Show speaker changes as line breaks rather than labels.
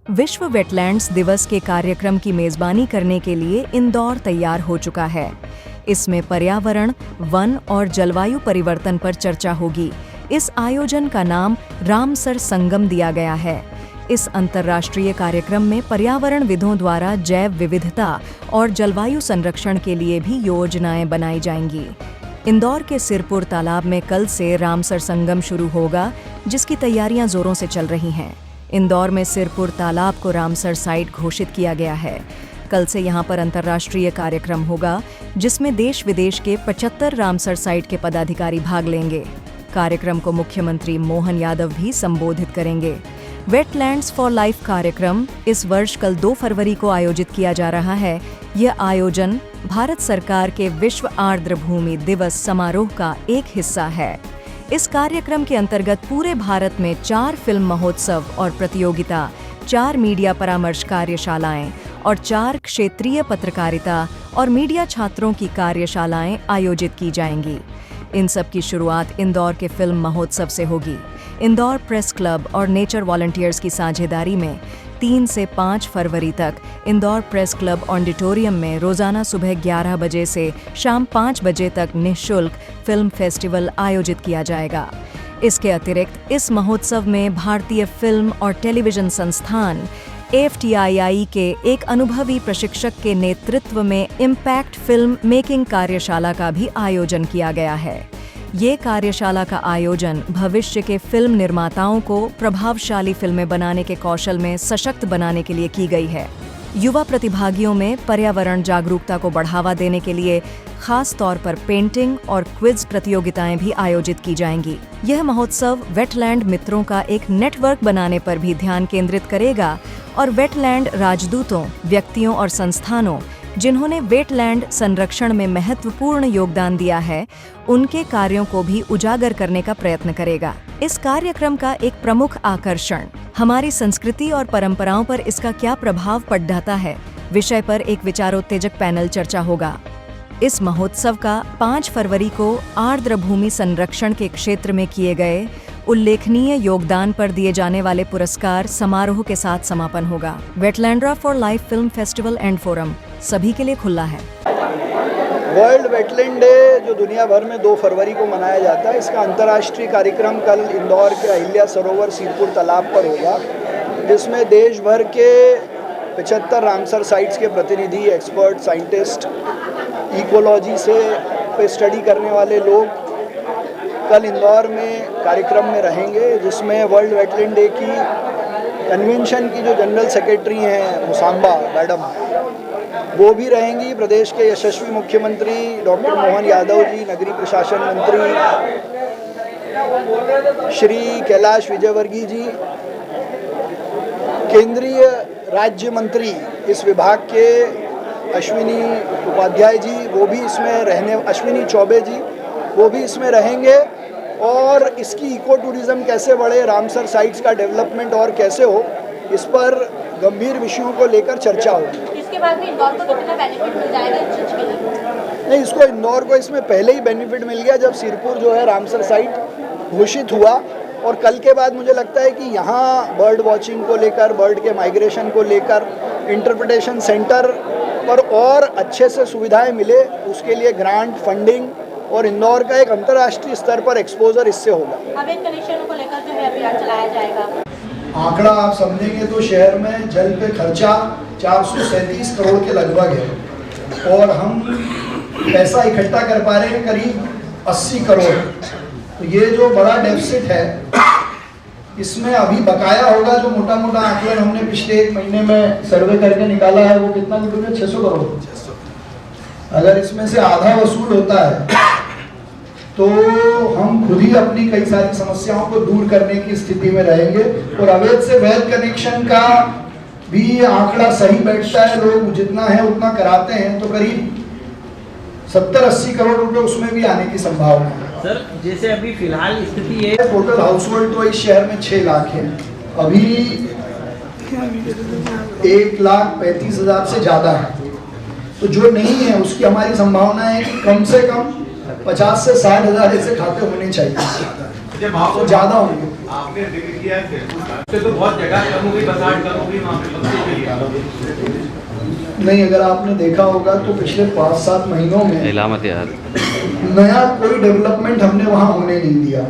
विश्व वेटलैंड्स दिवस के कार्यक्रम की मेजबानी करने के लिए इंदौर तैयार हो चुका है। इसमें पर्यावरण, वन और जलवायु परिवर्तन पर चर्चा होगी। इस आयोजन का नाम रामसर संगम दिया गया है। इस अंतर्राष्ट्रीय कार्यक्रम में पर्यावरणविदों द्वारा जैव विविधता और जलवायु संरक्षण के लिए भी योजनाएं बनाई जाएंगी। इंदौर के सिरपुर तालाब में कल से रामसर संगम शुरू होगा, जिसकी तैयारियां जोरों से चल रही हैं। इंदौर में सिरपुर तालाब को रामसर साइट घोषित किया गया है। कल से यहां पर अंतर्राष्ट्रीय कार्यक्रम होगा, जिसमें देश विदेश के 75 रामसर साइट के पदाधिकारी भाग लेंगे। कार्यक्रम को मुख्यमंत्री मोहन यादव भी संबोधित करेंगे। वेटलैंड्स फॉर लाइफ कार्यक्रम इस वर्ष कल 2 फरवरी को आयोजित किया जा रहा है। यह आयोजन भारत सरकार के विश्व आर्द्र भूमि दिवस समारोह का एक हिस्सा है। इस कार्यक्रम के अंतर्गत पूरे भारत में 4 फिल्म महोत्सव और प्रतियोगिता, 4 मीडिया परामर्श कार्यशालाएं और 4 क्षेत्रीय पत्रकारिता और मीडिया छात्रों की कार्यशालाएं आयोजित की जाएंगी। इन सब की शुरुआत इंदौर के फिल्म महोत्सव से होगी। इंदौर प्रेस क्लब और नेचर वॉलंटियर्स की साझेदारी में 3 से 5 फरवरी तक इंदौर प्रेस क्लब ऑडिटोरियम में रोजाना सुबह 11 बजे से शाम 5 बजे तक निःशुल्क फिल्म फेस्टिवल आयोजित किया जाएगा। इसके अतिरिक्त इस महोत्सव में भारतीय फिल्म और टेलीविजन संस्थान AFTII के एक अनुभवी प्रशिक्षक के नेतृत्व में इम्पैक्ट फिल्म मेकिंग कार्यशाला का भी आयोजन किया गया है। ये कार्यशाला का आयोजन भविष्य के फिल्म निर्माताओं को प्रभावशाली फिल्में बनाने के कौशल में सशक्त बनाने के लिए की गई है। युवा प्रतिभागियों में पर्यावरण जागरूकता को बढ़ावा देने के लिए खास तौर पर पेंटिंग और क्विज प्रतियोगिताएं भी आयोजित की जाएंगी। यह महोत्सव वेटलैंड मित्रों का एक नेटवर्क बनाने पर भी ध्यान केंद्रित करेगा और वेटलैंड राजदूतों, व्यक्तियों और संस्थानों जिन्होंने वेटलैंड संरक्षण में महत्वपूर्ण योगदान दिया है, उनके कार्यों को भी उजागर करने का प्रयत्न करेगा। इस कार्यक्रम का एक प्रमुख आकर्षण हमारी संस्कृति और परंपराओं पर इसका क्या प्रभाव पड़ता है विषय पर एक विचारोत्तेजक पैनल चर्चा होगा। इस महोत्सव का 5 फरवरी को आर्द्र भूमि संरक्षण के क्षेत्र में किए गए उल्लेखनीय योगदान पर दिए जाने वाले पुरस्कार समारोह के साथ समापन होगा। Wetlands for life film festival and forum सभी के लिए खुला है।
वर्ल्ड वेटलैंड डे जो दुनिया भर में 2 फरवरी को मनाया जाता है, इसका अंतर्राष्ट्रीय कार्यक्रम कल इंदौर के अहिल्या सरोवर सिरपुर तालाब पर होगा, जिसमें देश भर के 75 रामसर साइट्स के प्रतिनिधि, एक्सपर्ट, साइंटिस्ट, इकोलॉजी से पे स्टडी करने वाले लोग कल इंदौर में कार्यक्रम में रहेंगे, जिसमें वर्ल्ड वेटलैंड डे की कन्वेंशन की जो जनरल सेक्रेटरी हैं मुसांबा मैडम, वो भी रहेंगी। प्रदेश के यशस्वी मुख्यमंत्री डॉक्टर मोहन यादव जी, नगरीय प्रशासन मंत्री श्री कैलाश विजयवर्गीय जी, केंद्रीय राज्य मंत्री इस विभाग के अश्विनी उपाध्याय जी, वो भी इसमें अश्विनी चौबे जी, वो भी इसमें रहेंगे। और इसकी इको टूरिज्म कैसे बढ़े, रामसर साइट्स का डेवलपमेंट और कैसे हो, इस पर गंभीर विषयों को लेकर चर्चा होगी।
इसके बाद भी इंदौर को कितना बेनिफिट मिल जाएगा इस चीज के लिए?
नहीं, इसको इंदौर को इसमें पहले ही बेनिफिट मिल गया जब सिरपुर जो है रामसर साइट घोषित हुआ। और कल के बाद मुझे लगता है कि यहाँ बर्ड वॉचिंग को लेकर, बर्ड के माइग्रेशन को लेकर इंटरप्रिटेशन सेंटर पर और अच्छे से सुविधाएं मिले, उसके लिए ग्रांट, फंडिंग और इंदौर का एक अंतर्राष्ट्रीय स्तर पर एक्सपोजर इससे होगा।
अवैध कनेक्शनों को लेकर जो है अभियान चलाया जाएगा।
आंकड़ा आप समझेंगे तो शहर में जल पे खर्चा 437 करोड़ के लगभग है और हम पैसा इकट्ठा कर पा रहे हैं करीब 80 करोड़। तो ये जो बड़ा डेफिसिट है, इसमें अभी बकाया होगा। जो मोटा मोटा आंकलन हमने पिछले 1 महीने में सर्वे करके निकाला है, वो कितना निकलेगा? 600 करोड़। अगर इसमें से आधा वसूल होता है तो हम खुद ही अपनी कई सारी समस्याओं को दूर करने की स्थिति में रहेंगे। और अवैध से वैध कनेक्शन का भी आंकड़ा सही बैठता है, लोग जितना है उतना कराते हैं, तो करीब 70-80 करोड़ रुपए उसमें भी आने की संभावना है।
सर, जैसे अभी फिलहाल स्थिति है,
टोटल हाउस होल्ड तो इस शहर में 6 लाख है, अभी 1,35,000 से ज्यादा है। तो जो नहीं है उसकी हमारी संभावना है कि कम से कम 50 से 60 हज़ार ऐसे खाते होने चाहिए, तो ज़्यादा होंगे।
आपने जिक्र किया है से तो बहुत जगह कम हो गई, बसाहट कम हो गई वहाँ पे बच्चे के लिए।
नहीं, अगर आपने देखा होगा तो पिछले 5-7 महीनों में
इलामत यार
नया कोई डेवलपमेंट हमने वहाँ होने नहीं दिया।